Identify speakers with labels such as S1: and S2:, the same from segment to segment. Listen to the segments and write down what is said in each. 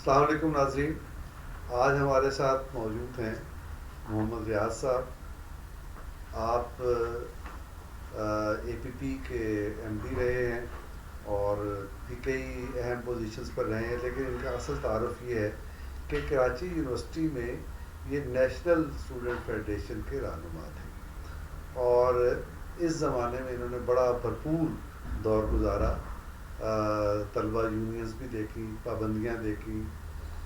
S1: السلام علیکم ناظرین. آج ہمارے ساتھ موجود ہیں محمد ریاض صاحب. آپ اے پی پی کے ایم ڈی رہے ہیں اور بھی کئی اہم پوزیشنز پر رہے ہیں, لیکن ان کا اصل تعارف یہ ہے کہ کراچی یونیورسٹی میں یہ نیشنل اسٹوڈنٹ فیڈریشن کے رہنما تھے اور اس زمانے میں انہوں نے بڑا بھرپور دور گزارا. طلبہ یونینز بھی دیکھی, پابندیاں دیکھی,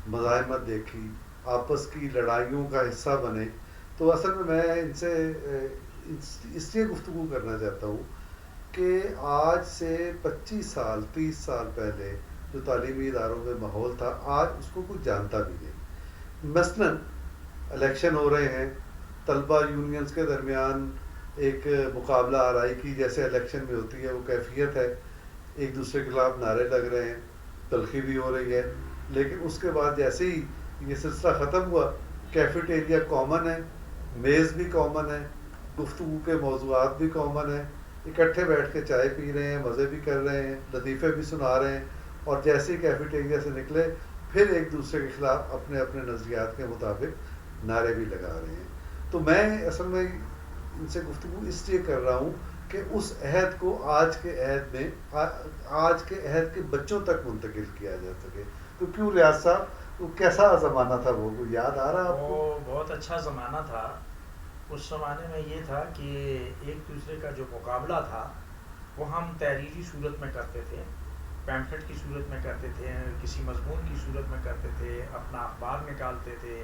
S1: مزاحمت دیکھی, آپس کی لڑائیوں کا حصہ بنے. تو اصل میں ان سے اس لیے گفتگو کرنا چاہتا ہوں کہ آج سے 25 سال 30 سال پہلے جو تعلیمی اداروں میں ماحول تھا, آج اس کو کچھ جانتا بھی نہیں. مثلاً الیکشن ہو رہے ہیں, طلبہ یونینز کے درمیان ایک مقابلہ آرائی کی جیسے الیکشن میں ہوتی ہے وہ کیفیت ہے, ایک دوسرے کے خلاف نعرے لگ رہے ہیں, تلخی بھی ہو رہی ہے. لیکن اس کے بعد جیسے ہی یہ سلسلہ ختم ہوا, کیفیٹیریا کامن ہے, میز بھی کامن ہے, گفتگو کے موضوعات بھی کامن ہیں, اکٹھے بیٹھ کے چائے پی رہے ہیں, مزے بھی کر رہے ہیں, لطیفے بھی سنا رہے ہیں, اور جیسے ہی کیفیٹیریا سے نکلے پھر ایک دوسرے کے خلاف اپنے اپنے نظریات کے مطابق نعرے بھی لگا رہے ہیں. تو میں اصل میں ان سے گفتگو اس لیے کر رہا ہوں کہ اس عہد کو آج کے عہد میں آج کے عہد کے بچوں تک منتقل کیا جا سکے. تو کیوں ریاض صاحب, وہ کیسا زمانہ تھا, وہ یاد آ رہا آپ کو؟
S2: وہ بہت اچھا زمانہ تھا. اس زمانے میں یہ تھا کہ ایک دوسرے کا جو مقابلہ تھا وہ ہم تحریری صورت میں کرتے تھے, پیمفلٹ کی صورت میں کرتے تھے, کسی مضمون کی صورت میں کرتے تھے, اپنا اخبار نکالتے تھے.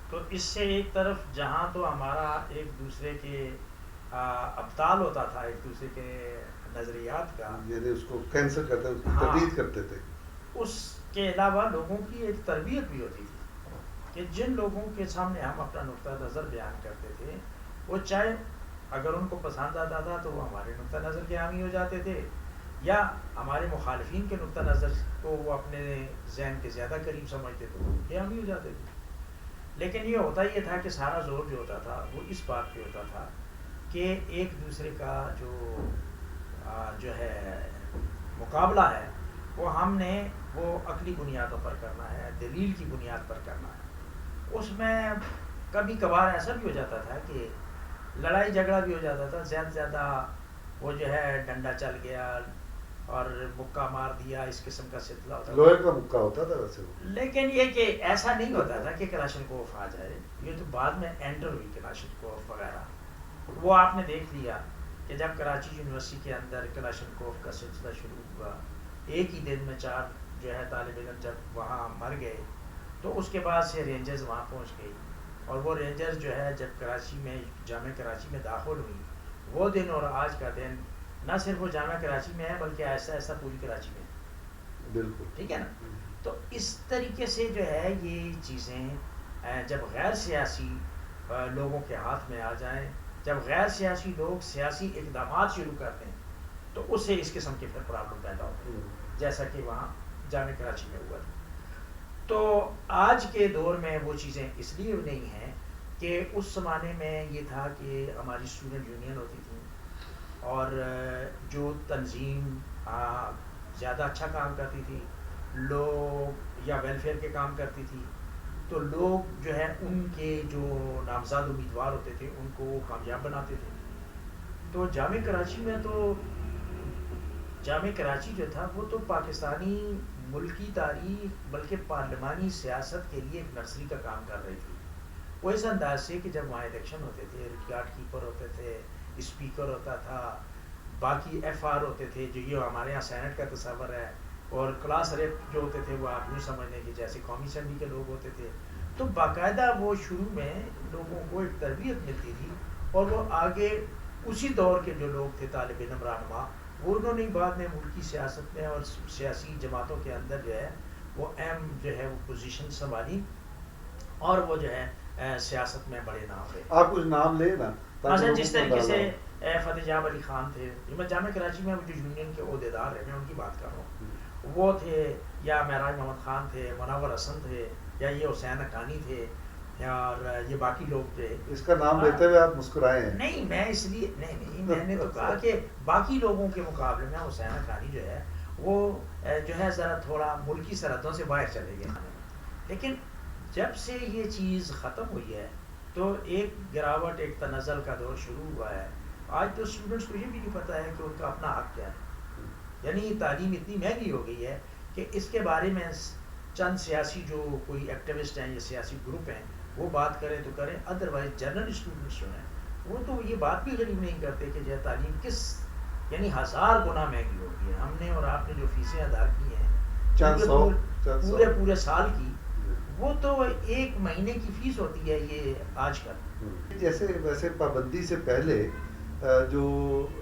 S2: تو اس سے ایک طرف جہاں تو ہمارا ایک دوسرے کے ابطال ہوتا تھا, ایک دوسرے کے نظریات کا,
S1: یعنی اس کو کینسل کرتے, اس کی تردید کرتے تھے.
S2: اس کے علاوہ لوگوں کی ایک تربیت بھی ہوتی تھی کہ جن لوگوں کے سامنے ہم اپنا نقطہ نظر بیان کرتے تھے وہ چاہے اگر ان کو پسند آتا تھا تو وہ ہمارے نقطہ نظر کے حامی ہو جاتے تھے, یا ہمارے مخالفین کے نقطہ نظر کو وہ اپنے ذہن کے زیادہ قریب سمجھتے تھے وہ کے حامی ہو جاتے تھے. لیکن یہ ہوتا یہ تھا کہ سارا زور جو ہوتا تھا وہ اس بات پہ ہوتا تھا کہ ایک دوسرے کا جو ہے مقابلہ ہے وہ ہم نے وہ عقلی بنیادوں پر کرنا ہے, دلیل کی بنیاد پر کرنا ہے. اس میں کبھی کبھار ایسا بھی ہو جاتا تھا کہ لڑائی جھگڑا بھی ہو جاتا تھا, زیادہ وہ جو ہے ڈنڈا چل گیا اور مکہ مار دیا, اس قسم کا سلسلہ ہوتا تھا.
S1: لوہے کا مکہ ہوتا تھا ویسے وہ,
S2: لیکن یہ کہ ایسا نہیں ہوتا تھا کہ کلاشنکوف آ جائے. یہ تو بعد میں انٹر ہوئی کلاشنکوف وغیرہ. وہ آپ نے دیکھ لیا کہ جب کراچی یونیورسٹی کے اندر کلاشنکوف کا سلسلہ شروع ہوا, ایک ہی دن میں 4 جو ہے طالب علم جب وہاں مر گئے تو اس کے بعد سے رینجرز وہاں پہنچ گئی, اور وہ رینجرز جو ہے جب کراچی میں جامعہ کراچی میں داخل ہوئی, وہ دن اور آج کا دن نہ صرف وہ جامعہ کراچی میں ہے بلکہ ایسا ایسا پوری کراچی میں ہے.
S1: بالکل
S2: ٹھیک ہے نا. تو اس طریقے سے جو ہے یہ چیزیں جب غیر سیاسی لوگوں کے ہاتھ میں آ جائیں, جب غیر سیاسی لوگ سیاسی اقدامات شروع کرتے ہیں تو اس سے اس قسم کے پھر پرابلم پیدا ہوتے ہیں, جیسا کہ وہاں جامعہ کراچی میں ہوا تھا. تو آج کے دور میں وہ چیزیں اس لیے نہیں ہیں کہ اس زمانے میں یہ تھا کہ ہماری اسٹوڈنٹ یونین ہوتی تھی اور جو تنظیم زیادہ اچھا کام کرتی تھی, لوگ یا ویلفیئر کے کام کرتی تھی, تو لوگ جو ہے ان کے جو نامزد امیدوار ہوتے تھے ان کو کامیاب بناتے تھے. تو جامعہ کراچی میں تو جامعہ کراچی جو تھا وہ تو پاکستانی ملکی تاریخ بلکہ پارلیمانی سیاست کے لیے ایک نرسری کا کام کر رہی تھی. وہ اس انداز سے کہ جب وہاں الیکشن ہوتے تھے, ریکارڈ کیپر ہوتے تھے, اسپیکر ہوتا تھا, باقی ایف آر ہوتے تھے جو یہ ہمارے یہاں سینٹ کا تصور ہے, اور کلاس ریپ جو ہوتے تھے وہ آپ یوں سمجھنے کہ جیسے قومی اسمبلی کے لوگ ہوتے تھے. تو باقاعدہ وہ شروع میں لوگوں کو ایک تربیت ملتی تھی, اور وہ آگے اسی دور کے جو لوگ تھے طالب علم رہنما, وہ انہوں نے بعد میں ملکی سیاست میں اور سیاسی جماعتوں کے اندر جو ہے وہ اہم جو ہے وہ پوزیشن سنبھالی, اور وہ جو ہے سیاست میں بڑے نام رہے.
S1: آپ کچھ نام لے نا,
S2: مثلا جس طریقے سے فتح جاب علی خان تھے, میں جامعہ کراچی میں جو یونین کے عہدیدار ہیں میں ان کی بات کر رہا ہوں, وہ تھے, یا معراج محمد خان تھے, منور حسن تھے, یا یہ حسین حقانی تھے, اور یہ باقی لوگ تھے.
S1: اس کا نام لیتے ہوئے آپ مسکرائے ہیں.
S2: نہیں, میں اس لیے نہیں, میں نے تو کہا کہ باقی لوگوں کے مقابلے میں حسین حقانی جو ہے وہ جو ہے ذرا تھوڑا ملکی سرحدوں سے باہر چلے گئے. لیکن جب سے یہ چیز ختم ہوئی ہے تو ایک گراوٹ، ایک تنزل کا دور شروع ہوا ہے. آج تو اسٹوڈنٹس کو یہ بھی نہیں پتہ ہے کہ ان کا اپنا حق کیا ہے. یعنی تعلیم اتنی مہنگی ہو گئی ہے کہ اس کے بارے میں چند سیاسی جو کوئی ایکٹیوسٹ ہیں یا سیاسی گروپ ہیں وہ بات کریں تو کریں، ادروائز جنرل اسٹوڈنٹس جو ہیں وہ تو یہ بات بھی غریب نہیں کرتے کہ جو ہے تعلیم کس یعنی 1000 گنا مہنگی ہو گئی ہے. ہم نے اور آپ نے جو فیسیں ادا کی ہیں پورے پورے سال کی، وہ تو ایک مہینے کی فیس ہوتی ہے یہ آج کل.
S1: جیسے ویسے پابندی سے پہلے جو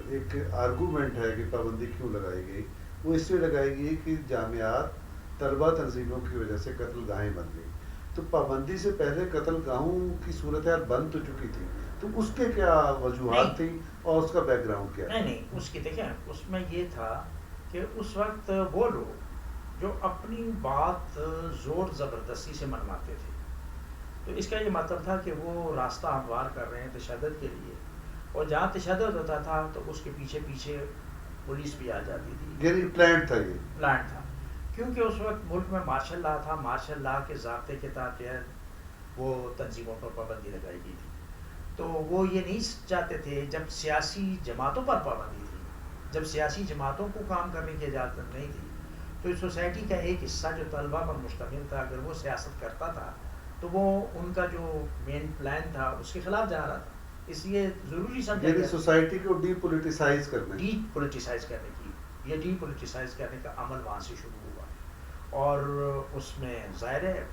S1: ایک آرگومنٹ ہے کہ پابندی کیوں لگائی گئی، وہ اس لیے لگائی گئی کہ جامعات طلبہ تنظیموں کی وجہ سے قتل گاہیں بن گئی. تو پابندی سے پہلے قتل گاہوں کی صورتحال بن تو چکی تھی، تو اس کے کیا وجوہات تھیں اور اس کا بیک گراؤنڈ کیا؟
S2: نہیں اس کی دیکھیں، اس میں یہ تھا کہ اس وقت وہ لوگ جو اپنی بات زور زبردستی سے منواتے تھے، تو اس کا یہ مطلب تھا کہ وہ راستہ ہموار کر رہے ہیں تشدد کے لیے، اور جہاں تشدد ہوتا تھا تو اس کے پیچھے پیچھے پولیس بھی آ جاتی تھی.
S1: یعنی پلان تھا، یہ
S2: پلان تھا کیونکہ اس وقت ملک میں مارشل لا تھا. مارشل لا کے ضابطے کے تحت وہ تنظیموں پر پابندی لگائی گئی تھی. تو وہ یہ نہیں چاہتے تھے، جب سیاسی جماعتوں پر پابندی تھی، جب سیاسی جماعتوں کو کام کرنے کی اجازت نہیں تھی، تو اس سوسائٹی کا ایک حصہ جو طلبہ پر مشتمل تھا اگر وہ سیاست کرتا تھا تو وہ ان کا جو مین پلان تھا اس کے خلاف جا رہا تھا. اس لیے ضروری سمجھا
S1: یعنی
S2: گیا
S1: سوسائٹی کو ڈی پولیٹیسائز کرنے
S2: کی یہ ڈی پولیٹیسائز کرنے کا عمل وہاں سے شروع ہوا. اور اس میں ظاہر ہے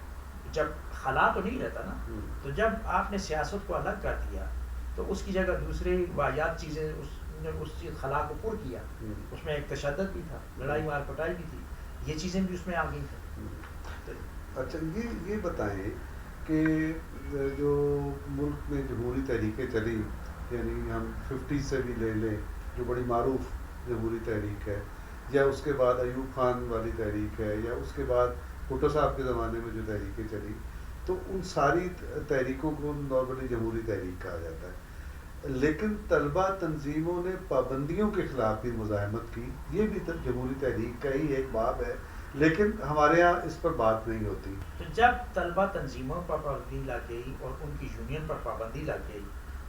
S2: جب خلا تو نہیں رہتا نا، تو جب آپ نے سیاست کو الگ کر دیا تو اس کی جگہ دوسری واحد چیزیں اس چیز خلا کو پر کیا. اس میں ایک تشدد بھی تھا، لڑائی مار پٹائی بھی تھی، یہ چیزیں بھی اس میں آ گئی تھیں.
S1: اچھا یہ بتائیں کہ جو ملک میں جمہوری تحریکیں چلی، یعنی ہم 50 سے بھی لے لیں جو بڑی معروف جمہوری تحریک ہے، یا اس کے بعد ایوب خان والی تحریک ہے، یا اس کے بعد بھٹو صاحب کے زمانے میں جو تحریکیں چلی، تو ان ساری تحریکوں کو نارملی جمہوری تحریک کہا جاتا ہے. لیکن طلبہ تنظیموں نے پابندیوں کے خلاف بھی مزاحمت کی، یہ بھی جمہوری تحریک کا ہی ایک باب ہے، لیکن ہمارے ہاں اس پر بات نہیں ہوتی.
S2: تو جب طلبہ تنظیموں پر پابندی لگ گئی اور ان کی یونین پر پابندی لگ گئی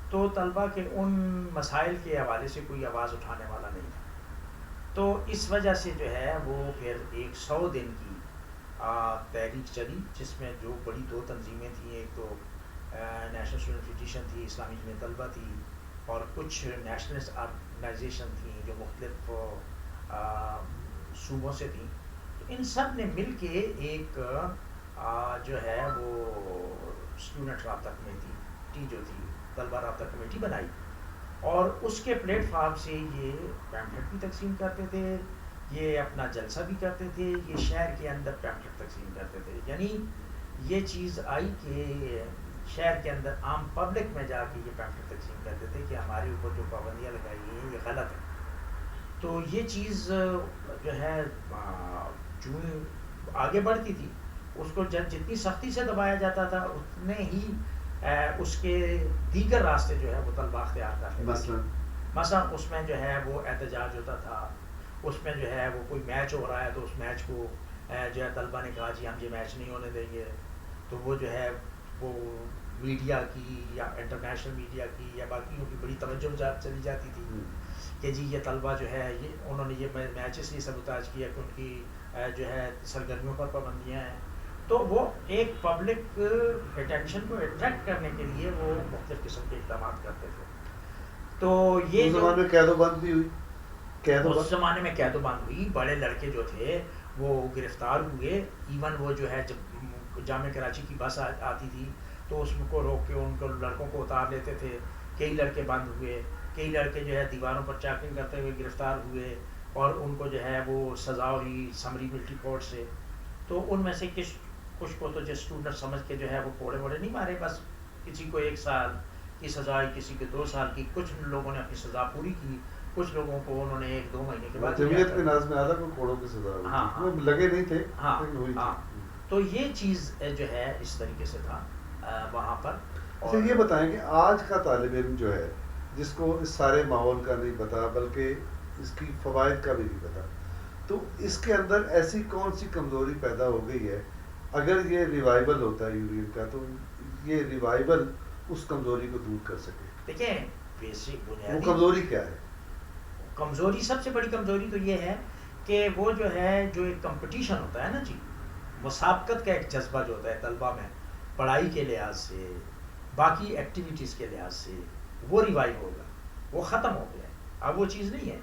S2: تو طلبہ کے ان مسائل کے حوالے سے کوئی آواز اٹھانے والا نہیں تھا. تو اس وجہ سے جو ہے وہ پھر 100 دن کی تحریک چلی، جس میں جو بڑی 2 تنظیمیں تھیں، ایک تو نیشنل اسٹوڈنٹ فیڈریشن تھی، اسلامی جمعیت طلبہ تھی، اور کچھ نیشنلسٹ آرگنائزیشن تھیں جو مختلف صوبوں سے تھیں. ان سب نے مل کے ایک جو ہے وہ اسٹوڈنٹ رابطہ کمیٹی جو تھی، طلبہ رابطہ کمیٹی بنائی، اور اس کے پلیٹ فارم سے یہ پیمفلٹ بھی تقسیم کرتے تھے، یہ اپنا جلسہ بھی کرتے تھے، یہ شہر کے اندر پیمفلٹ تقسیم کرتے تھے. یعنی یہ چیز آئی کہ شہر کے اندر عام پبلک میں جا کے یہ پیمفلٹ تقسیم کرتے تھے کہ ہمارے اوپر جو پابندیاں لگائی گئی ہیں یہ غلط ہے. تو یہ چیز جو ہے جو آگے بڑھتی تھی، اس کو جتنی سختی سے دبایا جاتا تھا اتنے ہی اس کے دیگر راستے جو ہے وہ طلبہ اختیار کرتے تھے. مثلا اس میں جو ہے وہ احتجاج ہوتا تھا، اس میں جو ہے وہ کوئی میچ ہو رہا ہے تو اس میچ کو جو ہے طلبہ نے کہا جی ہم یہ میچ نہیں ہونے دیں گے، تو وہ جو ہے وہ میڈیا کی یا انٹرنیشنل میڈیا کی یا باقیوں کی بڑی توجہ چلی جاتی تھی کہ جی یہ طلبہ جو ہے یہ انہوں نے یہ میچ اس لیے سبوتاج کیا کہ ان کی جو ہے سرگرمیوں پر پابندیاں ہیں. تو وہ ایک پبلک اٹینشن کو اٹریکٹ کرنے کے لیے وہ مختلف قسم کے اقدامات کرتے تھے. تو یہ
S1: زمانے میں قید و بند بھی ہوئی،
S2: اس زمانے میں قید و بند ہوئی، بڑے لڑکے جو تھے وہ گرفتار ہوئے. ایون وہ جو ہے جب جامعہ کراچی کی بس آتی تھی تو اس کو روک کے ان کو لڑکوں کو اتار لیتے تھے. کئی لڑکے بند ہوئے، کئی لڑکے جو ہے دیواروں پر چیکنگ کرتے ہوئے گرفتار ہوئے اور ان کو جو ہے وہ سزا ہوئی سمری ملٹری کورٹ سے. تو ان میں سے کچھ کو تو جو اسٹوڈنٹ سمجھ کے جو ہے وہ کوڑے ووڑے نہیں مارے، بس کسی کو 1 سال کی سزا آئی، کسی کے 2 سال کی. کچھ لوگوں نے اپنی سزا پوری کی، کچھ لوگوں کو انہوں نے 1-2 مہینے کے بعد
S1: جمعیت کے ناز میں آدھا کو کوڑوں کی سزا ہوئی، لگے نہیں تھے.
S2: تو یہ چیز جو ہے اس طریقے سے تھا وہاں پر.
S1: اچھا یہ بتائیں کہ آج کا طالب علم جو ہے جس کو اس سارے ماحول کا نہیں پتا بلکہ اس کی فوائد کا بھی نہیں پتا، تو اس کے اندر ایسی کون سی کمزوری پیدا ہو گئی ہے؟ اگر یہ ریوائول ہوتا ہے یونین کا تو یہ ریوائول اس کمزوری کو دور کر سکے.
S2: دیکھیں بیسک
S1: وہ
S2: بنیادی
S1: کمزوری کیا ہے؟
S2: کمزوری، سب سے بڑی کمزوری تو یہ ہے کہ وہ جو ہے جو ایک کمپٹیشن ہوتا ہے نا جی، مسابقت کا ایک جذبہ جو ہوتا ہے طلبہ میں، پڑھائی کے لحاظ سے، باقی ایکٹیویٹیز کے لحاظ سے، وہ ریوائو ہوگا، وہ ختم ہو گیا ہے. اب وہ چیز نہیں ہے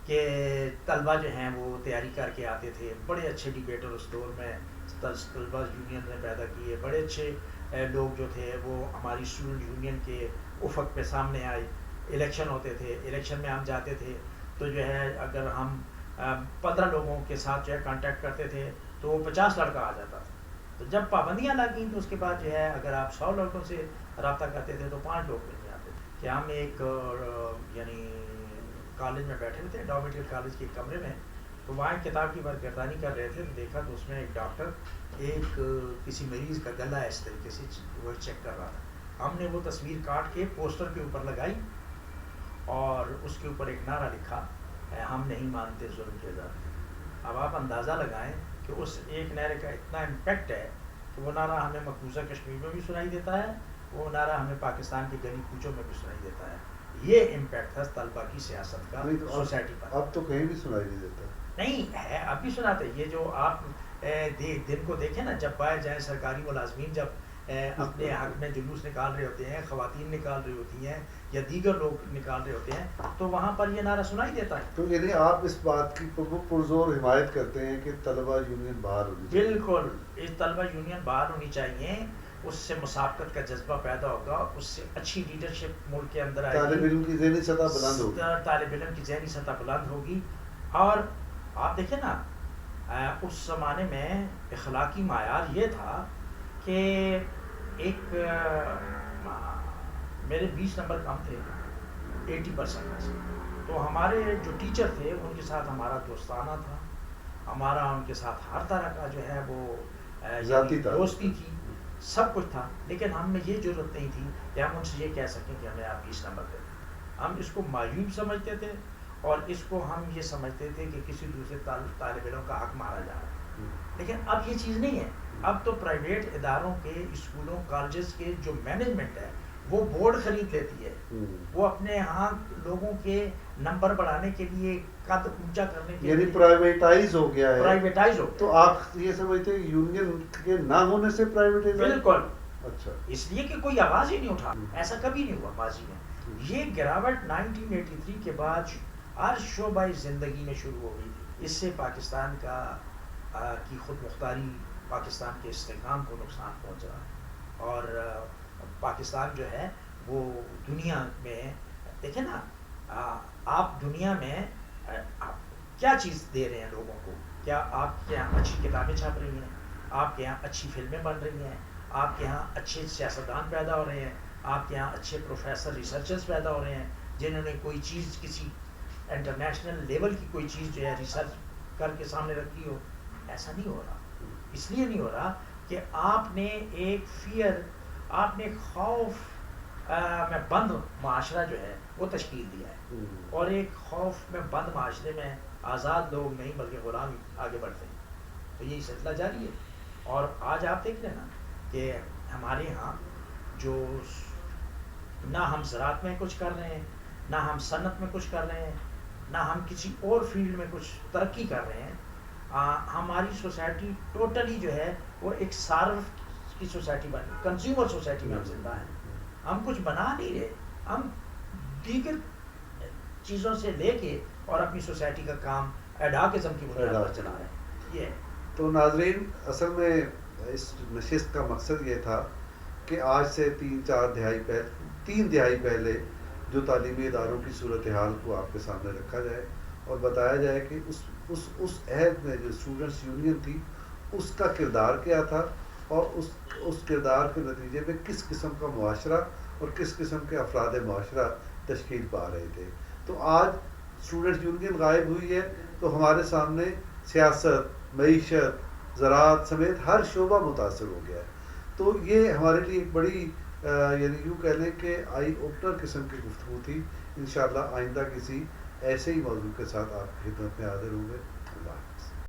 S2: کہ طلبہ جو ہیں وہ تیاری کر کے آتے تھے. بڑے اچھے ڈیبیٹر اس دور میں طلبہ یونین نے پیدا کیے، بڑے اچھے لوگ جو تھے وہ ہماری اسٹوڈنٹ یونین کے افق پہ سامنے آئے. الیکشن ہوتے تھے، الیکشن میں ہم جاتے تھے تو جو ہے اگر ہم 15 لوگوں کے ساتھ جو ہے کانٹیکٹ کرتے تھے تو وہ 50 لڑکا آ جاتا تھا. تو جب پابندیاں لگ گئیں تو اس کے بعد جو ہے اگر آپ 100 لڑکوں سے رابطہ کرتے تھے تو 5 لوگ نہیں آتے تھے. کہ ہم ایک یعنی کالج میں بیٹھے ہوئے تھے، ڈارمیٹری کالج کے کمرے میں، تو وہاں ایک کتاب کی برگردانی کر رہے تھے تو دیکھا تو اس میں ایک ڈاکٹر ایک کسی مریض کا گلا اس طریقے سے وہ چیک کر رہا تھا. ہم نے وہ تصویر کاٹ کے پوسٹر کے اوپر لگائی اور اس کے اوپر ایک نعرہ لکھا، ہم نہیں مانتے ظلم کے ذات. اب آپ اندازہ لگائیں کہ اس ایک نعرے کا اتنا امپیکٹ ہے کہ وہ نعرہ ہمیں مقبوضہ کشمیر میں بھی سنائی دیتا ہے، وہ نعرہ ہمیں پاکستان کی گلی کوچوں میں بھی سنائی دیتا ہے. یہ امپیکٹ تھا طلبہ کی سیاست کا سوسائٹی پر.
S1: اب تو کہیں بھی سنائی نہیں دیتا.
S2: نہیں ہے، اب بھی سناتے. یہ جو آپ دن کو دیکھیں نا، جب باہر جائیں سرکاری ملازمین جب اپنے حق میں جلوس نکال رہے ہوتے ہیں، خواتین نکال رہی ہوتی ہیں یا دیگر لوگ نکال رہے ہوتے ہیں تو وہاں پر یہ نعرہ سنائی دیتا ہے.
S1: تو یعنی آپ اس بات کی پرزور حمایت کرتے ہیں کہ طلبہ یونین باہر ہونی چاہیے؟
S2: بالکل، اس طلبہ یونین باہر ہونی چاہیے. اس سے مسابقت کا جذبہ پیدا ہوگا، اس سے اچھی لیڈرشپ ملک کے اندر آئے گی،
S1: طالب علم کی ذہنی سطح بلند ہوگی،
S2: طالب علم کی ذہنی سطح بلند ہوگی. اور آپ دیکھیں نا اس زمانے میں اخلاقی معیار یہ تھا کہ ایک میرے 20 نمبر کم تھے 80% میں سے، تو ہمارے جو ٹیچر تھے ان کے ساتھ ہمارا دوستانہ تھا، ہمارا ان کے ساتھ ہر طرح کا جو ہے وہ دوستی تھی، سب کچھ تھا. لیکن ہم میں یہ ضرورت نہیں تھی کہ ہم ان سے یہ کہہ سکیں کہ ہمیں آپ 20 نمبر دیں. ہم اس کو معیوب سمجھتے تھے اور اس کو ہم یہ سمجھتے تھے کہ کسی دوسرے طالب علم کا حق مارا جا رہا ہے. لیکن اب یہ چیز نہیں ہے. اب تو پرائیویٹ اداروں کے، اسکولوں، کالجز کے جو مینجمنٹ ہے وہ بورڈ خرید لیتی ہے. وہ اپنے ہاں لوگوں کے نمبر بڑھانے کے لیے، قد اونچا کرنے کے
S1: یعنی
S2: لیے
S1: پرائیویٹائز ہو گیا ہے.
S2: پرائیویٹائز ہو.
S1: تو آپ یہ سمجھتے ہیں یونین کے نہ ہونے سے پرائیویٹائز؟
S2: بالکل.
S1: اچھا، اس
S2: لیے کہ کوئی آواز ہی نہیں اٹھا. ایسا کبھی نہیں ہوا ماضی میں. یہ گراوٹ 1983 کے بعد ہر شعبہ زندگی میں شروع ہو گئی تھی. اس سے پاکستان کی خود مختاری، پاکستان کے استحکام کو نقصان پہنچ رہا ہے. اور پاکستان جو ہے وہ دنیا میں دیکھیں نا، آپ دنیا میں کیا چیز دے رہے ہیں لوگوں کو. کیا آپ کے یہاں اچھی کتابیں چھپ رہی ہیں، آپ کے یہاں اچھی فلمیں بن رہی ہیں، آپ کے یہاں اچھے سیاستدان پیدا ہو رہے ہیں، آپ کے یہاں اچھے پروفیسر، ریسرچرز پیدا ہو رہے ہیں جنہوں نے کوئی چیز کسی انٹرنیشنل لیول کی کوئی چیز جو ہے ریسرچ کر کے سامنے رکھی ہو. ایسا نہیں ہو رہا. اس لیے نہیں ہو رہا کہ آپ نے ایک فیئر، آپ نے خوف میں بند معاشرہ جو ہے وہ تشکیل دیا ہے. اور ایک خوف میں بند معاشرے میں آزاد لوگ نہیں بلکہ غلام آگے بڑھتے ہیں. تو یہی سلسلہ جاری ہے. اور آج آپ دیکھ رہے ہیں نا کہ ہمارے یہاں جو نہ ہم زراعت میں کچھ کر رہے ہیں، نہ ہم صنعت میں کچھ کر رہے ہیں، نہ ہم کسی اور فیلڈ میں کچھ ترقی کر رہے ہیں. ہماری سوسائٹی ٹوٹلی جو ہے وہ ایک صارف کی سوسائٹی بن گئی، کنزیومر سوسائٹی میں ہم زندہ ہیں. ہم کچھ بنا نہیں رہے، ہم دیگر چیزوں سے لے کے اور اپنی سوسائٹی کا کام ایڈاکزم کی بنیاد پر چلا رہے ہیں. یہ
S1: تو ناظرین، اصل میں اس نشست کا مقصد یہ تھا کہ آج سے 3 دہائی پہلے جو تعلیمی اداروں کی صورتحال کو آپ کے سامنے رکھا جائے اور بتایا جائے کہ اس عہد میں جو اسٹوڈنٹس یونین تھی اس کا کردار کیا تھا اور اس کردار کے نتیجے میں کس قسم کا معاشرہ اور کس قسم کے افراد معاشرہ تشکیل پا رہے تھے. تو آج اسٹوڈنٹس یونین غائب ہوئی ہے تو ہمارے سامنے سیاست، معیشت، زراعت سمیت ہر شعبہ متاثر ہو گیا ہے. تو یہ ہمارے لیے ایک بڑی یعنی یوں کہہ لیں کہ آئی اوپنر قسم کی گفتگو تھی. انشاءاللہ آئندہ کسی ایسے ہی موضوع کے ساتھ آپ کی خدمت میں حاضر ہوں گے.